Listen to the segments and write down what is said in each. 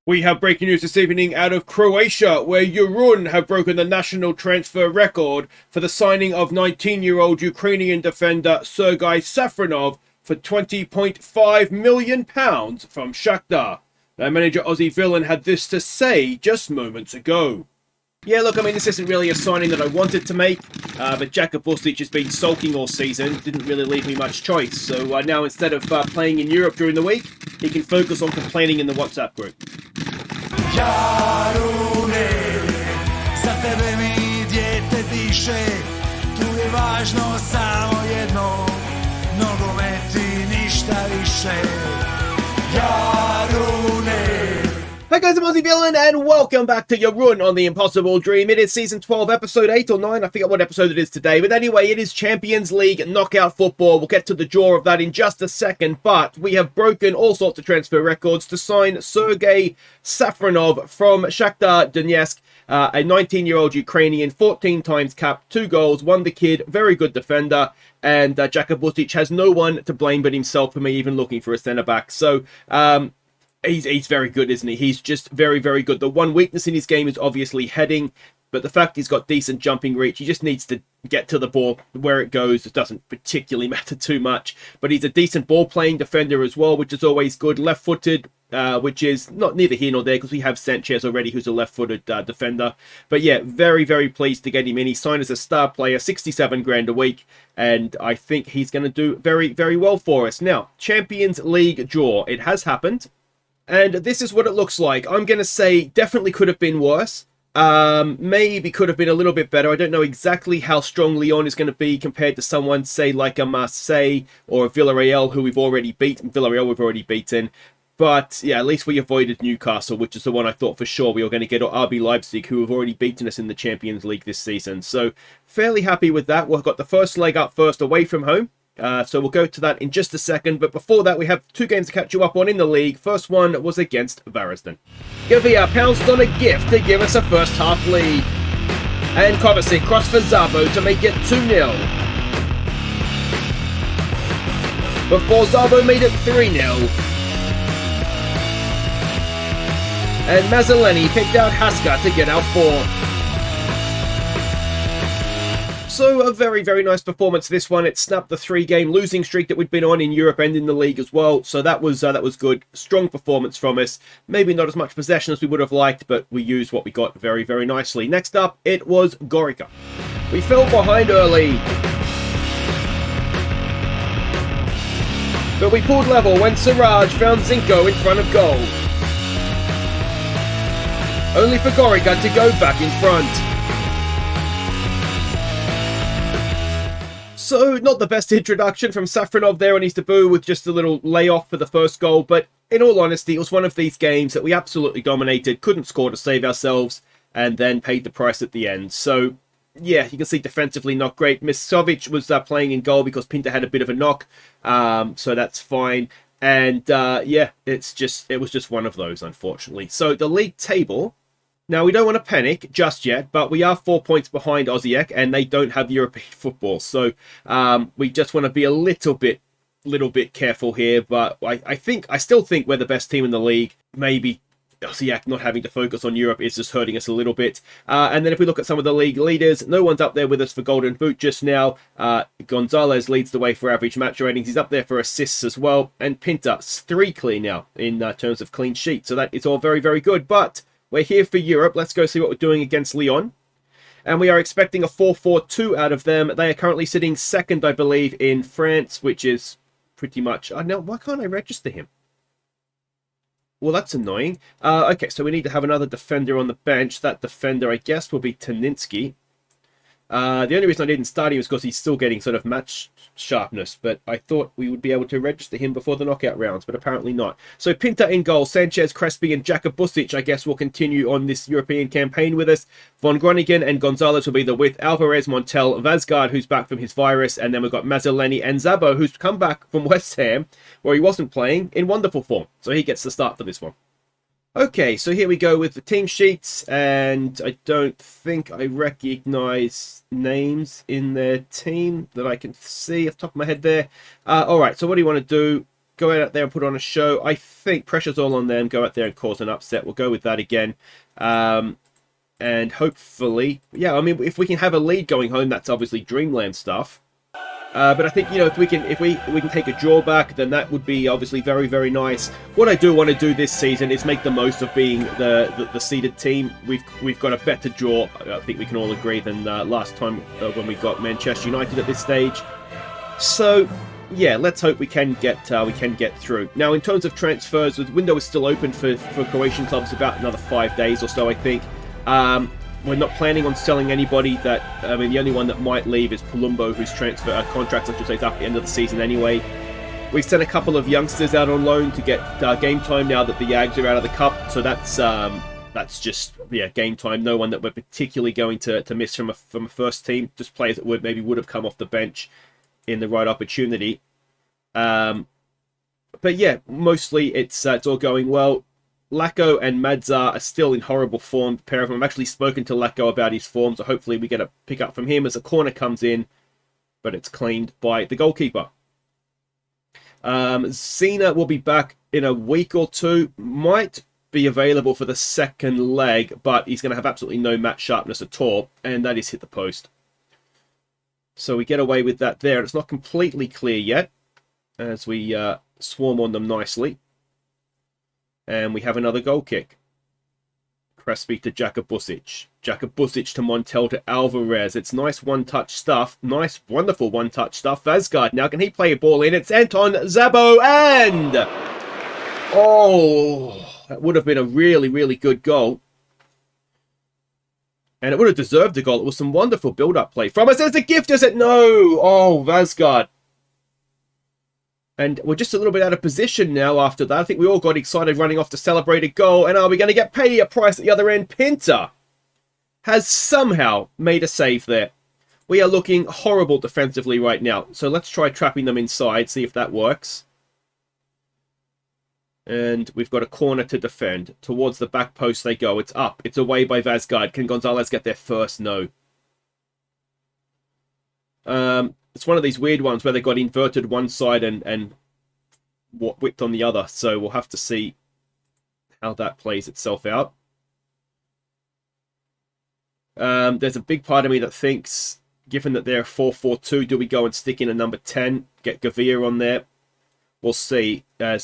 We have breaking news this evening out of Croatia, where Jarun have broken the national transfer record for the signing of 19-year-old Ukrainian defender Sergei Safronov for £20.5 million from Shakhtar. Their manager Aussie Villain had this to say just moments ago. Yeah, look, I mean, this isn't really a signing that I wanted to make, but Jakubowski has been sulking all season, didn't really leave me much choice. So now instead of playing in Europe during the week, he can focus on complaining in the WhatsApp group. Jarune, za tebe mi dijete diše, tu je važno samo jedno, nogomet i ništa više. Jarune. Hi guys, I'm Aussie Villain and welcome back to Jarun on The Impossible Dream. It is season 12, episode 8 or 9, I forget what episode it is today. But anyway, it is Champions League knockout football. We'll get to the draw of that in just a second. But we have broken all sorts of transfer records to sign Sergei Safronov from Shakhtar Donetsk. A 19-year-old Ukrainian, 14 times capped, 2 goals, won the kid, very good defender. And Jakubowski has no one to blame but himself for me even looking for a centre-back. So, He's very good, isn't he? He's just very, very good. The one weakness in his game is obviously heading, but the fact he's got decent jumping reach, he just needs to get to the ball where it goes. It doesn't particularly matter too much, but he's a decent ball-playing defender as well, which is always good. Left-footed, which is not neither here nor there because we have Sanchez already, who's a left-footed defender. But yeah, very, very pleased to get him in. He signed as a star player, 67 grand a week, and I think he's going to do very, very well for us. Now, Champions League draw. It has happened. And this is what it looks like. I'm going to say definitely could have been worse. Maybe could have been a little bit better. I don't know exactly how strong Lyon is going to be compared to someone, say, like a Marseille or a Villarreal, who we've already beaten. Villarreal we've already beaten. But, yeah, at least we avoided Newcastle, which is the one I thought for sure we were going to get, or RB Leipzig, who have already beaten us in the Champions League this season. So, fairly happy with that. We've got the first leg up first away from home. So we'll go to that in just a second, but before that we have 2 games to catch you up on in the league. First one was against Variston. Gavia pounced on a gift to give us a first half lead. And Kovacic crossed for Szabo to make it 2-0. Before Szabo made it 3-0. And Mazzoleni picked out Haska to get out 4. So a very, very nice performance this one. It snapped the 3-game losing streak that we'd been on in Europe and in the league as well. So that was good. Strong performance from us. Maybe not as much possession as we would have liked, but we used what we got very, very nicely. Next up, it was Gorica. We fell behind early, but we pulled level when Siraj found Zinko in front of goal. Only for Gorica to go back in front. So, not the best introduction from Safronov there on his debut with just a little layoff for the first goal, but in all honesty, it was one of these games that we absolutely dominated, couldn't score to save ourselves, and then paid the price at the end. So, yeah, you can see defensively not great. Misovic was playing in goal because Pinta had a bit of a knock, so that's fine. And, yeah, it was just one of those, unfortunately. So, the league table. Now, we don't want to panic just yet, but we are 4 points behind Aussie, and they don't have European football. So we just want to be a little bit careful here. But I still think we're the best team in the league. Maybe Aussie not having to focus on Europe is just hurting us a little bit. And then if we look at some of the league leaders, no one's up there with us for Golden Boot just now. Gonzalez leads the way for average match ratings. He's up there for assists as well. And Pinta's 3 clean now in terms of clean sheet. So that is all very, very good. But we're here for Europe. Let's go see what we're doing against Lyon. And we are expecting a 4-4-2 out of them. They are currently sitting second, I believe, in France, which is pretty much... Oh, no, why can't I register him? Well, that's annoying. Okay, so we need to have another defender on the bench. That defender, I guess, will be Taninsky. The only reason I didn't start him is because he's still getting sort of match sharpness, but I thought we would be able to register him before the knockout rounds, but apparently not. So Pinta in goal, Sanchez, Crespi and Jakubowski, I guess, will continue on this European campaign with us. Von Groningen and Gonzalez will be the with Alvarez, Montel, Vazgard, who's back from his virus, and then we've got Mazzoleni and Szabo, who's come back from West Ham, where he wasn't playing, in wonderful form. So he gets the start for this one. Okay, so here we go with the team sheets, and I don't think I recognize names in their team that I can see off the top of my head there. All right, so what do you want to do? go out there and put on a show. I think pressure's all on them. Go out there and cause an upset. We'll go with that again. And hopefully, yeah, I mean, if we can have a lead going home, that's obviously dreamland stuff. But I think, you know, if we can take a draw back, then that would be obviously very, very nice. What I do want to do this season is make the most of being the seeded team. We've got a better draw, I think we can all agree, than last time when we got Manchester United at this stage. So yeah, let's hope we can get through. Now, in terms of transfers, the window is still open for Croatian clubs about another 5 days or so, I think. We're not planning on selling anybody. The only one that might leave is Palumbo, whose transfer contract, I should say, is up at the end of the season anyway. We've sent a couple of youngsters out on loan to get game time now that the Yags are out of the cup. So that's just, yeah, game time. No one that we're particularly going to miss from a first team. Just players that would have come off the bench in the right opportunity. But yeah, mostly it's all going well. Lacko and Madzar are still in horrible form, the pair of them. I've actually spoken to Lacko about his form, so hopefully we get a pick up from him as a corner comes in, but it's cleaned by the goalkeeper. Zena will be back in a week or two, might be available for the second leg, but he's going to have absolutely no match sharpness at all, and that is hit the post. So we get away with that there, and it's not completely clear yet, as we swarm on them nicely. And we have another goal kick. Crespi to Jakabusic. Jakabusic to Montel to Alvarez. It's nice one-touch stuff. Nice, wonderful one-touch stuff. Vazgard. Now can he play a ball in? It's Anton Zabo and... oh, that would have been a really, really good goal. And it would have deserved a goal. It was some wonderful build-up play from us. There's the gift, is it? No! Oh, Vazgard. And we're just a little bit out of position now after that. I think we all got excited running off to celebrate a goal. And are we going to get paid a price at the other end? Pinter has somehow made a save there. We are looking horrible defensively right now. So let's try trapping them inside, see if that works. And we've got a corner to defend. Towards the back post they go. It's up. It's away by Vazgard. Can Gonzalez get there first? No. It's one of these weird ones where they got inverted one side and whipped on the other. So we'll have to see how that plays itself out. There's a big part of me that thinks, given that they're 4-4-2, do we go and stick in a number 10, get Gavir on there? We'll see as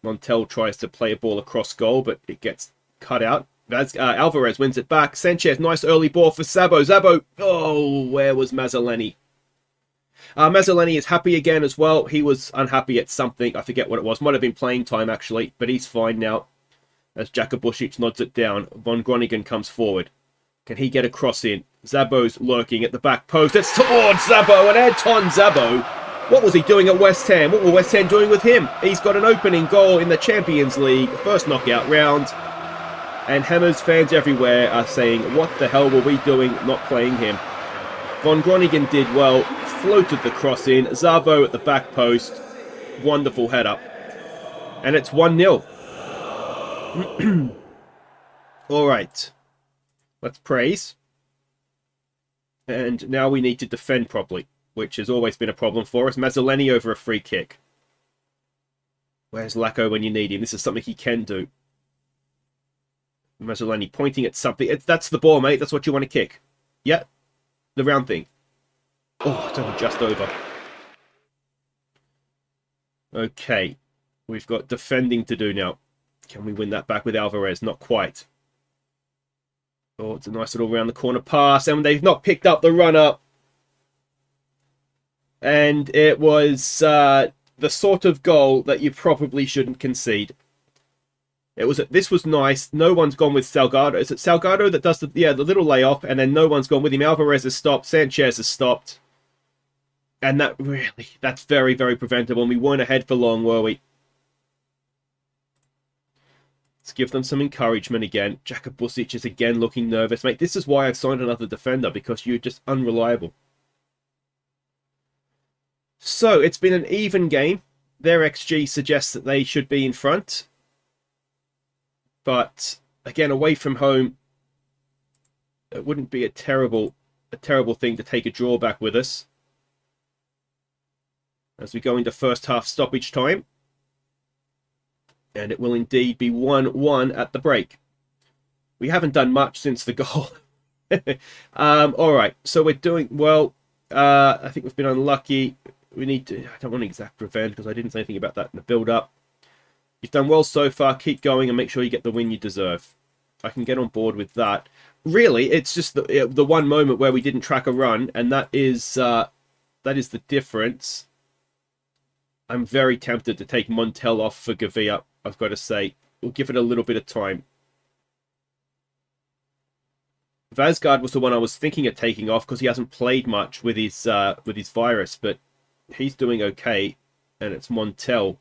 Montel tries to play a ball across goal, but it gets cut out. Alvarez wins it back. Sanchez, nice early ball for Zabo. Zabo, oh, where was Mazzoleni? Mazzoleni is happy again as well. He was unhappy at something. I forget what it was. Might have been playing time, actually. But he's fine now. As Jakabusic nods it down. Von Groningen comes forward. Can he get a cross in? Zabo's lurking at the back post. It's towards Zabo. And Anton Zabo. What was he doing at West Ham? What were West Ham doing with him? He's got an opening goal in the Champions League. First knockout round. And Hammers fans everywhere are saying, what the hell were we doing not playing him? Von Groningen did well, floated the cross in, Zabo at the back post, wonderful header. And it's 1-0. Alright, let's praise. And now we need to defend properly, which has always been a problem for us. Mazzoleni over a free kick. Where's Lacko when you need him? This is something he can do. Mazzoleni pointing at something. That's the ball, mate. That's what you want to kick. Yeah. The round thing. Oh, it's only just over. Okay. We've got defending to do now. Can we win that back with Alvarez? Not quite. Oh, it's a nice little round the corner pass. And they've not picked up the run-up. And it was the sort of goal that you probably shouldn't concede. This was nice. No one's gone with Salgado. Is it Salgado that does the little layoff, and then no one's gone with him? Alvarez has stopped. Sanchez has stopped. And that's very, very preventable. And we weren't ahead for long, were we? Let's give them some encouragement again. Jakabusic is again looking nervous. Mate, this is why I've signed another defender, because you're just unreliable. So, it's been an even game. Their XG suggests that they should be in front. But again, away from home, it wouldn't be a terrible thing to take a drawback with us. As we go into first half stoppage time, And it will indeed be 1-1 at the break. We haven't done much since the goal. All right, so we're doing well. I think we've been unlucky. We need to... I don't want exact revenge because I didn't say anything about that in the build-up. You've done well so far. Keep going and make sure you get the win you deserve. I can get on board with that. Really, it's just the one moment where we didn't track a run, and that is the difference. I'm very tempted to take Montel off for Gavia, I've got to say. We'll give it a little bit of time. Vazgard was the one I was thinking of taking off because he hasn't played much with his virus, but he's doing okay, and it's Montel.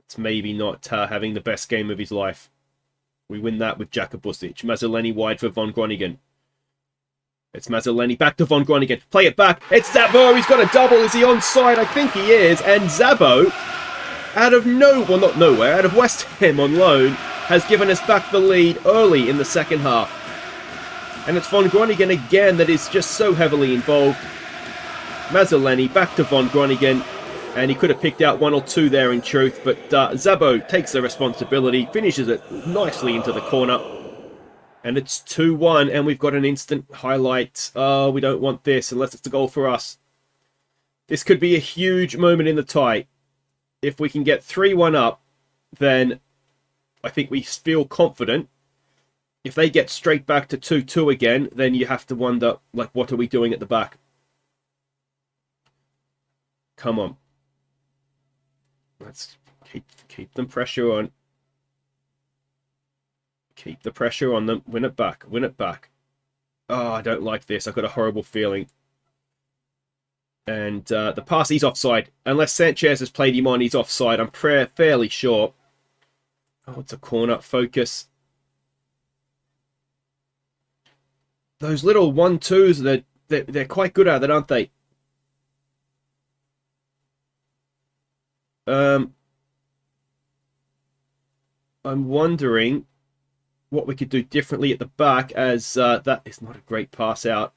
It's maybe not having the best game of his life. We win that with Jakabusic. Mazzoleni wide for Von Groningen. It's Mazzoleni back to Von Groningen. Play it back. It's Zabo. He's got a double. Is he onside? I think he is. And Zabo, out of not nowhere, out of West Ham on loan, has given us back the lead early in the second half. And it's Von Groningen again that is just so heavily involved. Mazzoleni back to Von Groningen. And he could have picked out one or two there in truth. But Zabo takes the responsibility. Finishes it nicely into the corner. And it's 2-1. And we've got an instant highlight. Oh, we don't want this unless it's a goal for us. This could be a huge moment in the tie. If we can get 3-1 up, then I think we feel confident. If they get straight back to 2-2 again, then you have to wonder, like, what are we doing at the back? Come on. Let's keep them pressure on. Keep the pressure on them. Win it back. Win it back. Oh, I don't like this. I've got a horrible feeling. And the pass, he's offside. Unless Sanchez has played him on, he's offside. I'm fairly sure. Oh, it's a corner. Focus. Those little 1-2s, they're quite good at it, aren't they? I'm wondering what we could do differently at the back, as that is not a great pass out.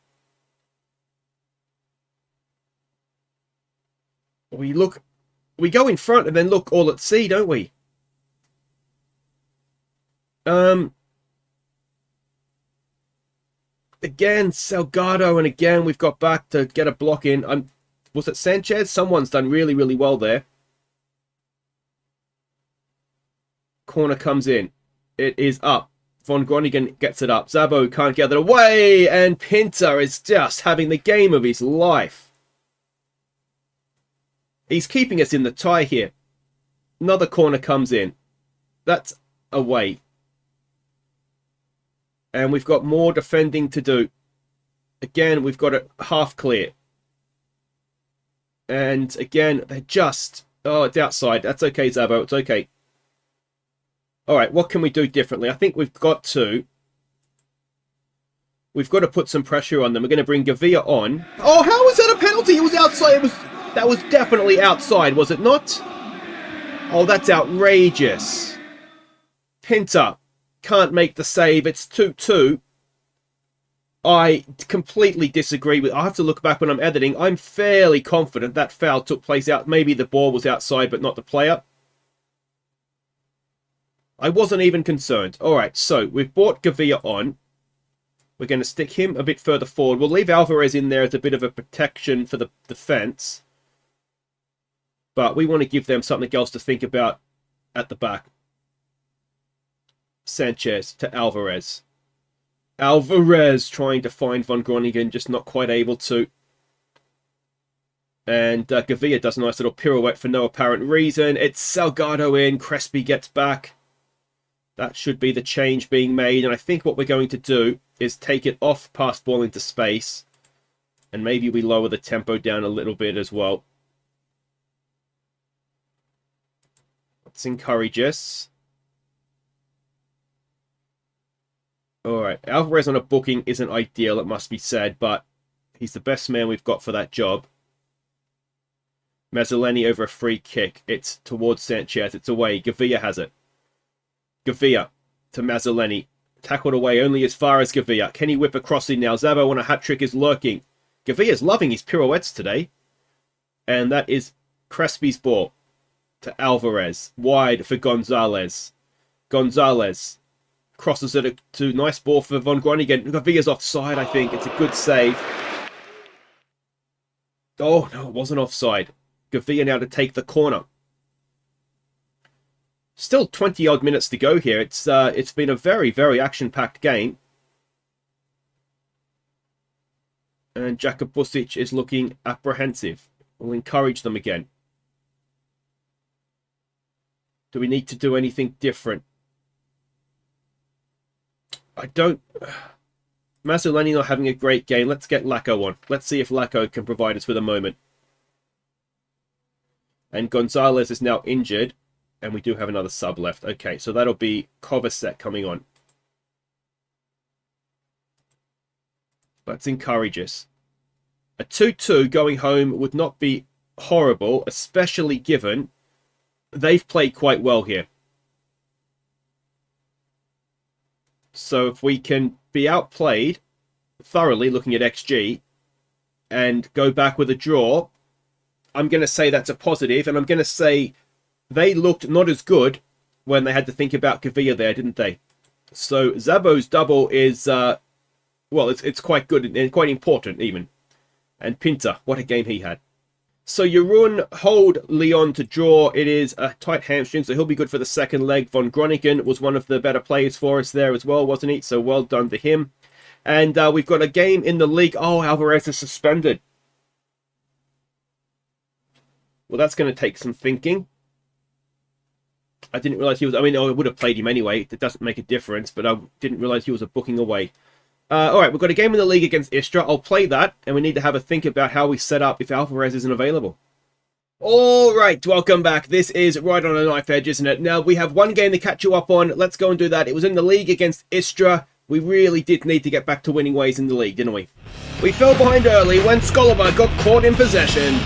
We go in front and then look all at sea, don't we? Again, Salgado, and again we've got back to get a block in. Was it Sanchez? Someone's done really, really well there. Corner comes in. It is up. Von Groningen gets it up. Zabo can't get it away. And Pinter is just having the game of his life. He's keeping us in the tie here. Another corner comes in. That's away. And we've got more defending to do. Again, we've got it half clear. And again, they're just... Oh, it's outside. That's okay, Zabo. It's okay. All right, what can we do differently? I think we've got to put some pressure on them. We're going to bring Gavia on. Oh, how was that a penalty? It was outside. That was definitely outside, was it not? Oh, that's outrageous. Pinter can't make the save. It's 2-2. I completely disagree with... I'll have to look back when I'm editing. I'm fairly confident that foul took place out. Maybe the ball was outside, but not the player. I wasn't even concerned. All right, so we've brought Gavia on. We're going to stick him a bit further forward. We'll leave Alvarez in there as a bit of a protection for the defense. But we want to give them something else to think about at the back. Sanchez to Alvarez. Alvarez trying to find Von Groningen, just not quite able to. And Gavia does a nice little pirouette for no apparent reason. It's Salgado in. Crespi gets back. That should be the change being made. And I think what we're going to do is take it off pass ball into space. And maybe we lower the tempo down a little bit as well. Let's encourage us. Alright, Alvarez on a booking isn't ideal, it must be said. But he's the best man we've got for that job. Mazzoleni over a free kick. It's towards Sanchez. It's away. Gavia has it. Gavia to Mazzoleni. Tackled away only as far as Gavia. Can he whip a crossing now? Zabo on a hat-trick is lurking. Gavia's loving his pirouettes today. And that is Crespi's ball. to Alvarez. Wide for Gonzalez. Gonzalez crosses it to nice ball for Von Groningen. Gavia's offside, I think. It's a good save. Oh, no, it wasn't offside. Gavia now to take the corner. Still 20-odd minutes to go here. It's been a very, very action-packed game. And Jakubusic is looking apprehensive. We'll encourage them again. Do we need to do anything different? I don't... Mazzoleni not having a great game. Let's get Lacko on. Let's see if Lacko can provide us with a moment. And Gonzalez is now injured. And we do have another sub left. Okay, so that'll be Kovacic coming on. Let's encourage us. A 2-2 going home would not be horrible, especially given they've played quite well here. So if we can be outplayed thoroughly, looking at XG, and go back with a draw, I'm going to say that's a positive, and I'm going to say they looked not as good when they had to think about Gavia there, didn't they? So Zabo's double is, well, it's quite good and quite important even. And Pinter, what a game he had. So Jarun hold Lyon to draw. It is a tight hamstring, so he'll be good for the second leg. Von Groningen was one of the better players for us there as well, wasn't he? So well done to him. And we've got a game in the league. Oh, Alvarez is suspended. Well, that's going to take some thinking. I didn't realize he was... I mean, I would have played him anyway. It doesn't make a difference, but I didn't realize he was a booking away. All right, we've got a game in the league against Istra. I'll play that, and we need to have a think about how we set up if Alvarez isn't available. All right, welcome back. This is right on a knife edge, isn't it? Now, we have one game to catch you up on. Let's go and do that. It was in the league against Istra. We really did need to get back to winning ways in the league, didn't we? We fell behind early when Skolova got caught in possession.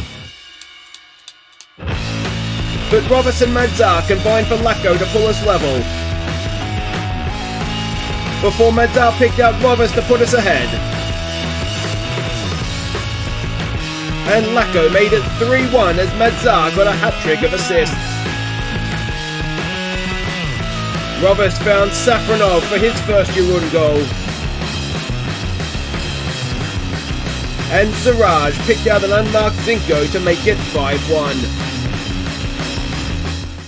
But Roberts and Madzar combined for Lacko to pull us level. Before Madzar picked out Roberts to put us ahead. And Lacko made it 3-1 as Madzar got a hat-trick of assists. Roberts found Safronov for his first Jarun goal. And Siraj picked out an unmarked Zinko to make it 5-1.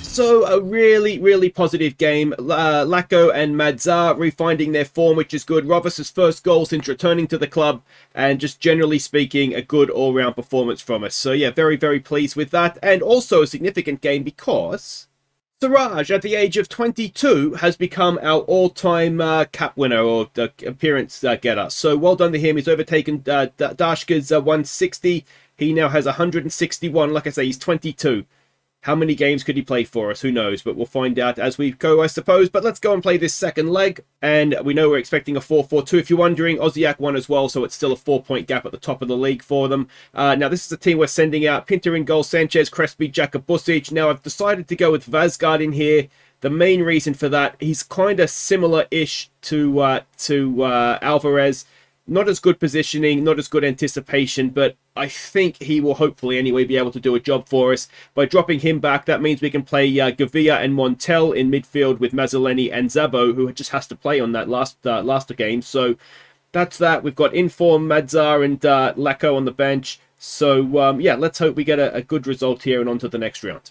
So a really, really positive game. Lacko and Madzar refinding their form, which is good. Roberts' first goal since returning to the club, and just generally speaking, a good all-round performance from us. So yeah, very, very pleased with that. And also a significant game because Siraj, at the age of 22, has become our all-time cap winner or appearance getter. So well done to him. He's overtaken Dashka's 160. He now has 161. Like I say, he's 22. How many games could he play for us? Who knows? But we'll find out as we go, I suppose. But let's go and play this second leg. And we know we're expecting a 4-4-2. If you're wondering, Osiak won as well, so it's still a 4-point gap at the top of the league for them. Now, this is a team we're sending out. Pinter in goal, Sanchez, Crespi, Jakubusic. Now, I've decided to go with Vazgard in here. The main reason for that, he's kind of similar-ish to Alvarez. Not as good positioning, not as good anticipation, but I think he will hopefully anyway be able to do a job for us. By dropping him back, that means we can play Gavia and Montel in midfield with Mazzoleni and Zabo, who just has to play on that last game. So that's that. We've got Inform, Madzar, and Lacko on the bench. So yeah, let's hope we get a good result here and on to the next round.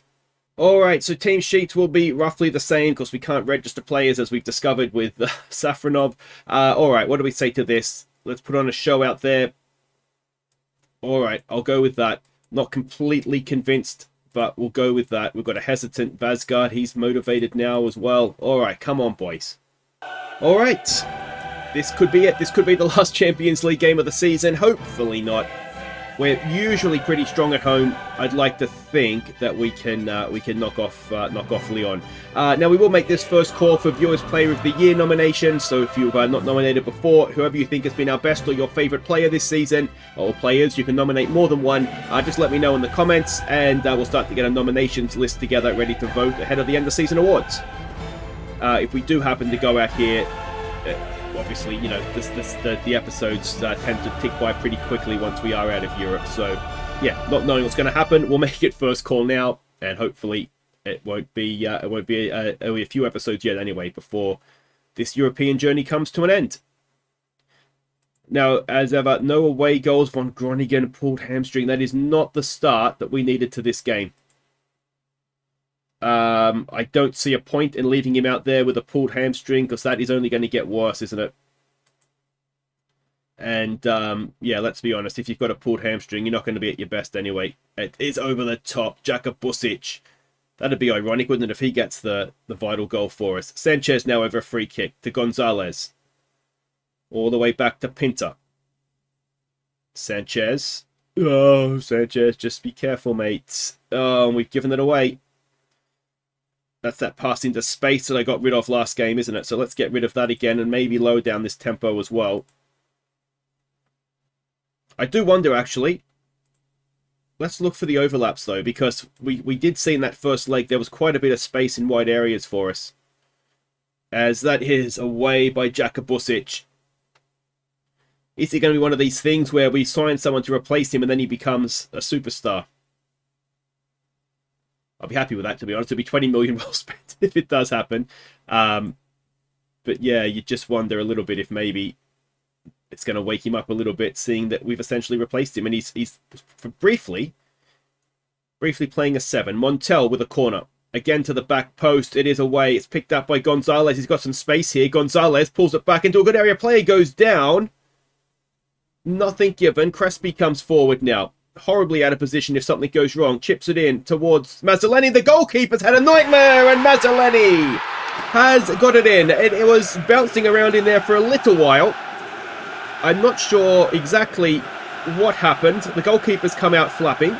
Alright, so team sheets will be roughly the same because we can't register players as we've discovered with Safronov. Alright, what do we say to this? Let's put on a show out there. Alright, I'll go with that. Not completely convinced, but we'll go with that. We've got a hesitant Vazgard. He's motivated now as well. Alright, come on, boys. Alright. This could be it. This could be the last Champions League game of the season. Hopefully not. We're usually pretty strong at home. I'd like to think that we can knock off Lyon. Now we will make this first call for Viewers Player of the Year nomination. So if you've not nominated before, whoever you think has been our best or your favourite player this season, or players, you can nominate more than one. Just let me know in the comments, and we'll start to get a nominations list together, ready to vote ahead of the end of season awards. If we do happen to go out here. Obviously, you know, the episodes tend to tick by pretty quickly once we are out of Europe. So, yeah, not knowing what's going to happen, we'll make it first call now, and hopefully it won't be only a few episodes yet anyway before this European journey comes to an end. Now, as ever, no away goals. Von Groningen pulled hamstring. That is not the start that we needed to this game. I don't see a point in leaving him out there with a pulled hamstring, because that is only going to get worse, isn't it? And, yeah, let's be honest. If you've got a pulled hamstring, you're not going to be at your best anyway. It is over the top. Jaka Busic. That'd be ironic, wouldn't it, if he gets the vital goal for us. Sanchez now over a free kick to Gonzalez. All the way back to Pinta. Sanchez. Oh, Sanchez, just be careful, mate. Oh, we've given it away. That's that pass into space that I got rid of last game, isn't it? So let's get rid of that again and maybe lower down this tempo as well. I do wonder, actually. Let's look for the overlaps, though, because we did see in that first leg there was quite a bit of space in wide areas for us. As that is away by Jaka Busic. Is it going to be one of these things where we sign someone to replace him and then he becomes a superstar? I'll be happy with that, to be honest. It'll be 20 million well spent if it does happen. But yeah, you just wonder a little bit if maybe it's going to wake him up a little bit, seeing that we've essentially replaced him. And he's briefly playing a 7. Montel with a corner. Again to the back post. It is away. It's picked up by Gonzalez. He's got some space here. Gonzalez pulls it back into a good area. Player goes down. Nothing given. Crespi comes forward now. Horribly out of position if something goes wrong. Chips it in towards Mazzoleni. The goalkeeper's had a nightmare, and Mazzoleni has got it in. It was bouncing around in there for a little while. I'm not sure exactly what happened. The goalkeeper's come out flapping.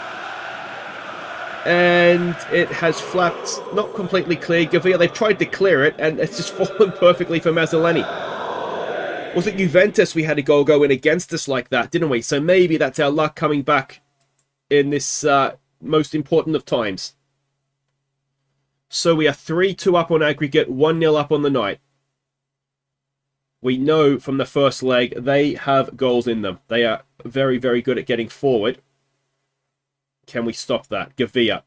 And it has flapped, not completely clear. Gavia, they've tried to clear it, and it's just fallen perfectly for Mazzoleni. Was it Juventus we had a goal go in against us like that, didn't we? So maybe that's our luck coming back in this most important of times. So we are 3-2 up on aggregate, 1-0 up on the night. We know from the first leg they have goals in them. They are very, very good at getting forward. Can we stop that? Gavia.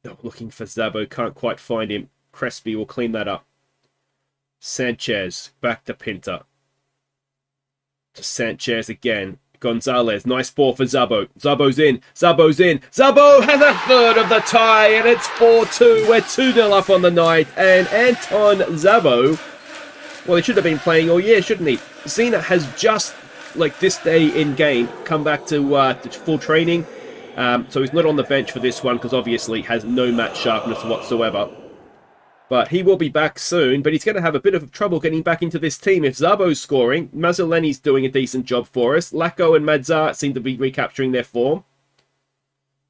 Oh, looking for Zabo. Can't quite find him. Crespi will clean that up. Sanchez. Back to Pinta. To Sanchez again. Gonzalez. Nice ball for Zabo. Zabo's in. Zabo's in. Zabo has a third of the tie. And it's 4-2. We're 2-0 up on the night. And Anton Zabo... Well, he should have been playing all year, shouldn't he? Zena has just, like this day in game, come back to full training. So he's not on the bench for this one because obviously has no match sharpness whatsoever. But he will be back soon, but he's going to have a bit of trouble getting back into this team. If Zabo's scoring, Mazzoleni's doing a decent job for us. Lacko and Madzar seem to be recapturing their form.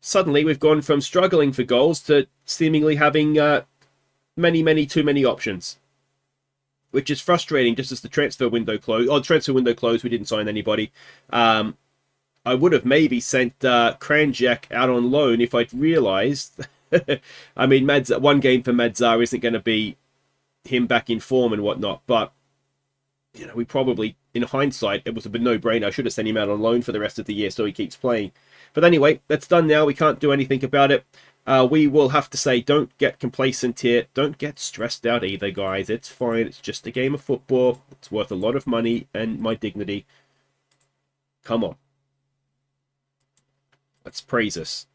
Suddenly, we've gone from struggling for goals to seemingly having many too many options. Which is frustrating just as the transfer window closed. Oh, the transfer window closed, we didn't sign anybody. I would have maybe sent Kranjak out on loan if I'd realised. I mean, one game for Madzar isn't going to be him back in form and whatnot. But, you know, we probably, in hindsight, it was a bit no-brainer. I should have sent him out on loan for the rest of the year so he keeps playing. But anyway, that's done now. We can't do anything about it. We will have to say, don't get complacent here. Don't get stressed out either, guys. It's fine. It's just a game of football. It's worth a lot of money and my dignity. Come on. Let's praise us.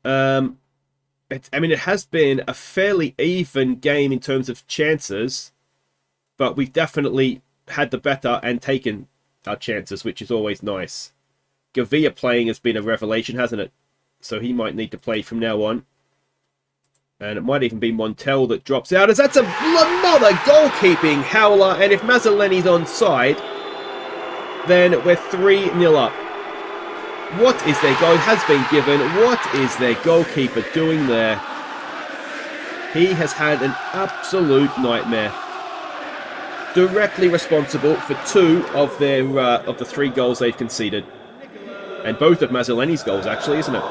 I mean, it has been a fairly even game in terms of chances, but we've definitely had the better and taken our chances, which is always nice. Gavia playing has been a revelation, hasn't it? So he might need to play from now on. And it might even be Montel that drops out, as that's another goalkeeping howler. And if Mazzoleni's onside, then we're 3-0 up. What is their goal? It has been given. What is their goalkeeper doing there? He has had an absolute nightmare. Directly responsible for 2 of the 3 goals they've conceded. And both of Mazzoleni's goals, actually, isn't it?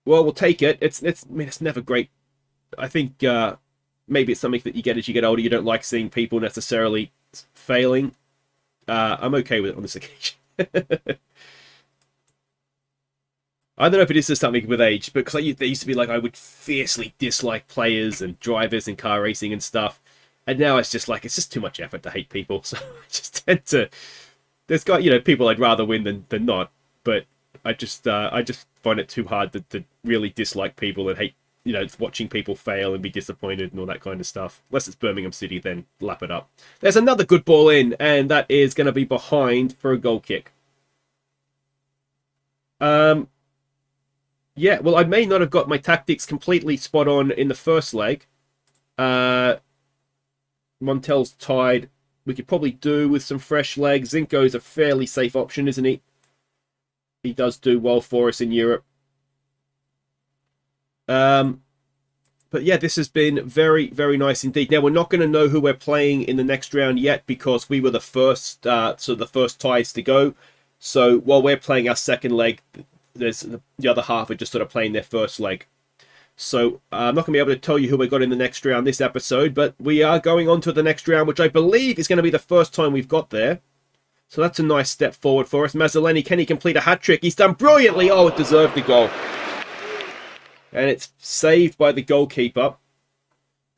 Well, we'll take it. I mean, it's never great. I think maybe it's something that you get as you get older. You don't like seeing people necessarily failing. I'm okay with it on this occasion. I don't know if it is just something with age, but because there used to be like I would fiercely dislike players and drivers and car racing and stuff, and now it's just like it's just too much effort to hate people. So I just tend to. There's got people I'd rather win than not, but I just find it too hard to really dislike people and hate watching people fail and be disappointed and all that kind of stuff. Unless it's Birmingham City, then lap it up. There's another good ball in, and that is going to be behind for a goal kick. Yeah, well, I may not have got my tactics completely spot on in the first leg. Montel's tied. We could probably do with some fresh legs. Zinko's a fairly safe option, isn't he? He does do well for us in Europe. But yeah, this has been very, very nice indeed. Now, we're not going to know who we're playing in the next round yet because we were the first, the first ties to go. So while we're playing our second leg, there's the other half are just sort of playing their first leg. So I'm not going to be able to tell you who we got in the next round this episode, but we are going on to the next round, which I believe is going to be the first time we've got there. So that's a nice step forward for us. Mazzoleni, can he complete a hat-trick? He's done brilliantly. Oh, it deserved the goal. And it's saved by the goalkeeper,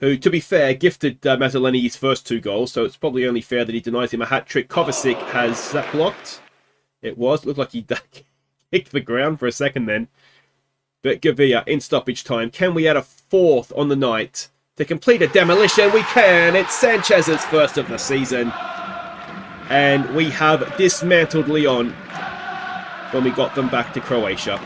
who, to be fair, gifted Mazzoleni his first 2 goals, so it's probably only fair that he denies him a hat-trick. Kovacic has that blocked. It was. Looked like he kicked the ground for a second then. But Gavia in stoppage time. Can we add a 4th on the night to complete a demolition? We can. It's Sanchez's first of the season. And we have dismantled Lyon when we got them back to Croatia.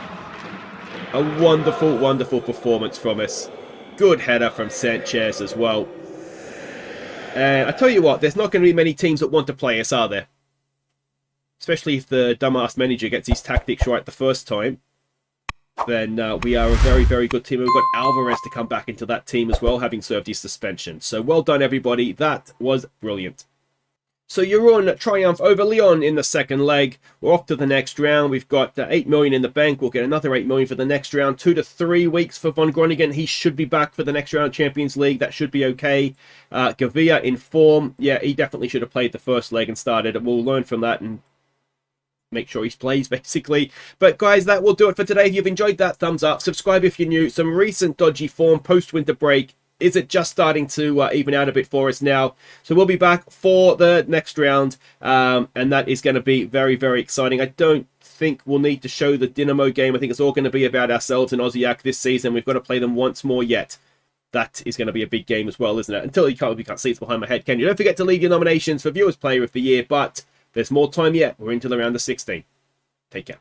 A wonderful, wonderful performance from us. Good header from Sanchez as well. And I tell you what, there's not going to be many teams that want to play us, are there? Especially if the dumbass manager gets his tactics right the first time. Then we are a very, very good team. We've got Alvarez to come back into that team as well, having served his suspension. So well done, everybody. That was brilliant. So Jarun triumph over Lyon in the second leg. We're off to the next round. We've got 8 million in the bank. We'll get another 8 million for the next round. 2 to 3 weeks for Von Groningen. He should be back for the next round Champions League. That should be okay. Gavia in form. Yeah, he definitely should have played the first leg and started. We'll learn from that and make sure he plays, basically. But guys, that will do it for today. If you've enjoyed that, thumbs up. Subscribe if you're new. Some recent dodgy form post-winter break. Is it just starting to even out a bit for us now? So we'll be back for the next round, and that is going to be very, very exciting. I don't think we'll need to show the Dynamo game. I think it's all going to be about ourselves and Aussie this season. We've got to play them once more yet. That is going to be a big game as well, isn't it? Until you can't see it's behind my head, can you? Don't forget to leave your nominations for Viewers Player of the Year, but there's more time yet. We're into the round of 16. Take care.